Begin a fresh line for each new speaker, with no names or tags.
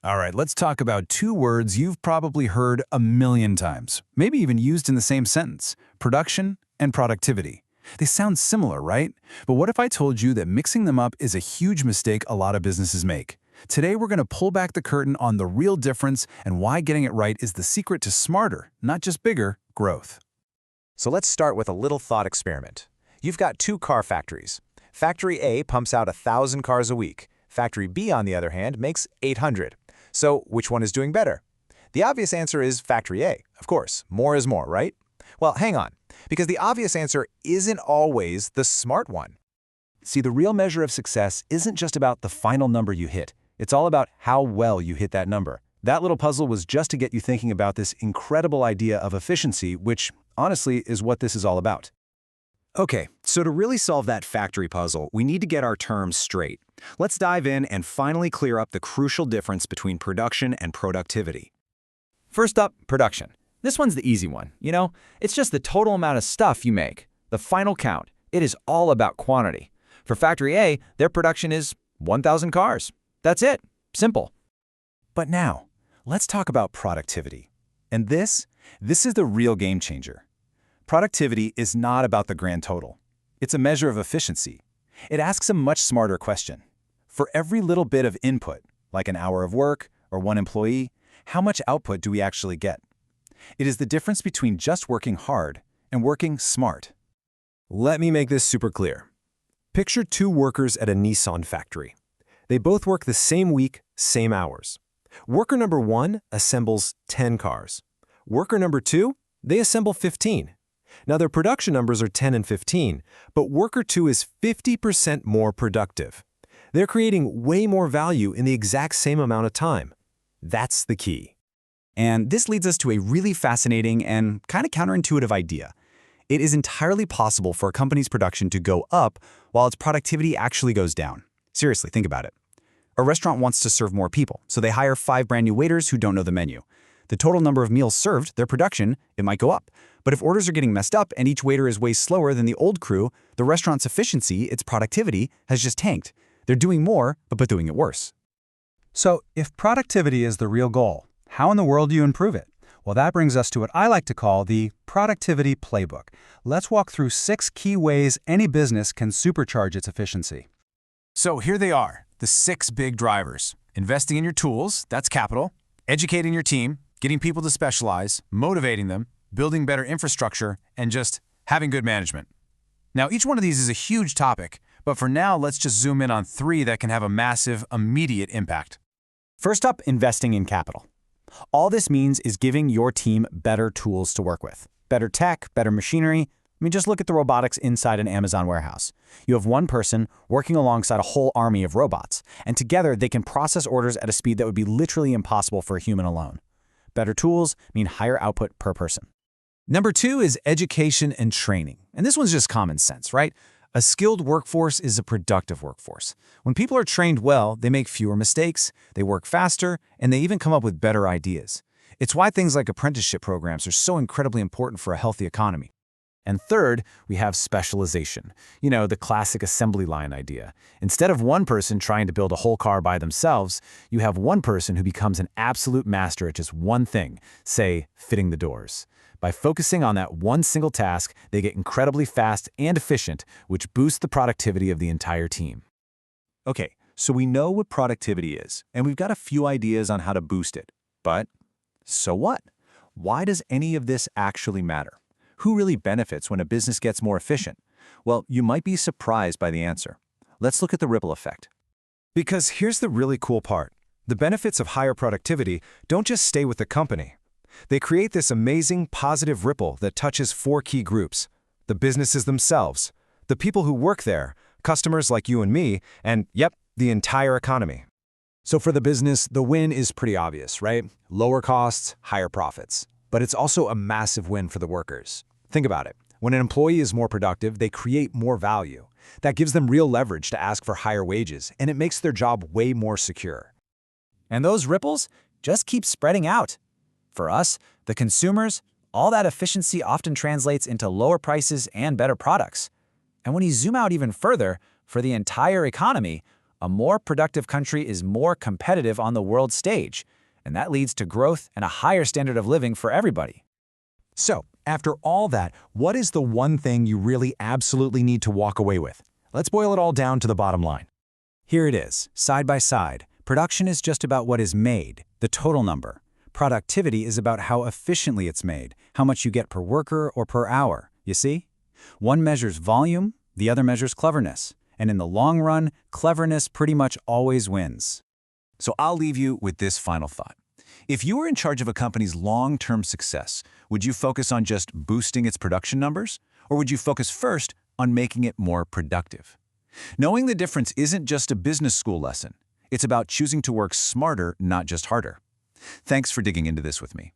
All right, let's talk about two words you've probably heard a million times, maybe even used in the same sentence: production and productivity. They sound similar, right? But what if I told you that mixing them up is a huge mistake a lot of businesses make? Today, we're going to pull back the curtain on the real difference and why getting it right is the secret to smarter, not just bigger, growth.
So let's start with a little thought experiment. You've got two car factories. Factory A pumps out 1,000 cars a week. Factory B, on the other hand, makes 800. So which one is doing better? The obvious answer is Factory A. Of course, more is more, right? Well, hang on, because the obvious answer isn't always the smart one.
See, the real measure of success isn't just about the final number you hit. It's all about how well you hit that number. That little puzzle was just to get you thinking about this incredible idea of efficiency, which, honestly, is what this is all about.
Okay, so to really solve that factory puzzle, we need to get our terms straight. Let's dive in and finally clear up the crucial difference between production and productivity.
First up, production. This one's the easy one, It's just the total amount of stuff you make. The final count. It is all about quantity. For Factory A, their production is 1,000 cars. That's it. Simple.
But now, let's talk about productivity. And this is the real game changer. Productivity is not about the grand total. It's a measure of efficiency. It asks a much smarter question. For every little bit of input, like an hour of work or one employee, how much output do we actually get? It is the difference between just working hard and working smart.
Let me make this super clear. Picture two workers at a Nissan factory. They both work the same week, same hours. Worker number 1 assembles 10 cars. Worker number 2, they assemble 15. Now their production numbers are 10 and 15, but worker 2 is 50% more productive. They're creating way more value in the exact same amount of time. That's the key.
And this leads us to a really fascinating and kind of counterintuitive idea. It is entirely possible for a company's production to go up while its productivity actually goes down. Seriously, think about it. A restaurant wants to serve more people, so they hire 5 brand new waiters who don't know the menu. The total number of meals served, their production, it might go up. But if orders are getting messed up and each waiter is way slower than the old crew, the restaurant's efficiency, its productivity, has just tanked. They're doing more, but doing it worse.
So if productivity is the real goal, how in the world do you improve it? Well, that brings us to what I like to call the productivity playbook. Let's walk through 6 key ways any business can supercharge its efficiency.
So here they are, the 6 big drivers. Investing in your tools, that's capital. Educating your team, getting people to specialize, motivating them, building better infrastructure, and just having good management. Now, each one of these is a huge topic, but for now, let's just zoom in on 3 that can have a massive, immediate impact.
First up, investing in capital. All this means is giving your team better tools to work with. Better tech, better machinery. Just look at the robotics inside an Amazon warehouse. You have one person working alongside a whole army of robots, and together they can process orders at a speed that would be literally impossible for a human alone. Better tools mean higher output per person.
Number 2 is education and training. And this one's just common sense, right? A skilled workforce is a productive workforce. When people are trained well, they make fewer mistakes, they work faster, and they even come up with better ideas. It's why things like apprenticeship programs are so incredibly important for a healthy economy. And third, we have specialization. The classic assembly line idea. Instead of one person trying to build a whole car by themselves, you have one person who becomes an absolute master at just one thing, say, fitting the doors. By focusing on that one single task, they get incredibly fast and efficient, which boosts the productivity of the entire team.
Okay, so we know what productivity is, and we've got a few ideas on how to boost it. But so what? Why does any of this actually matter? Who really benefits when a business gets more efficient? Well, you might be surprised by the answer. Let's look at the ripple effect.
Because here's the really cool part. The benefits of higher productivity don't just stay with the company. They create this amazing positive ripple that touches 4 key groups: the businesses themselves, the people who work there, customers like you and me, and, yep, the entire economy.
So for the business, the win is pretty obvious, right? Lower costs, higher profits. But it's also a massive win for the workers. Think about it. When an employee is more productive, they create more value. That gives them real leverage to ask for higher wages, and it makes their job way more secure.
And those ripples just keep spreading out. For us, the consumers, all that efficiency often translates into lower prices and better products. And when you zoom out even further, for the entire economy,
A more productive country is more competitive on the world stage, and that leads to growth and a higher standard of living for everybody.
So, after all that, what is the one thing you really absolutely need to walk away with? Let's boil it all down to the bottom line.
Here it is, side by side. Production is just about what is made, the total number. Productivity is about how efficiently it's made, how much you get per worker or per hour. You see? One measures volume, the other measures cleverness. And in the long run, cleverness pretty much always wins.
So I'll leave you with this final thought. If you were in charge of a company's long-term success, would you focus on just boosting its production numbers? Or would you focus first on making it more productive? Knowing the difference isn't just a business school lesson. It's about choosing to work smarter, not just harder. Thanks for digging into this with me.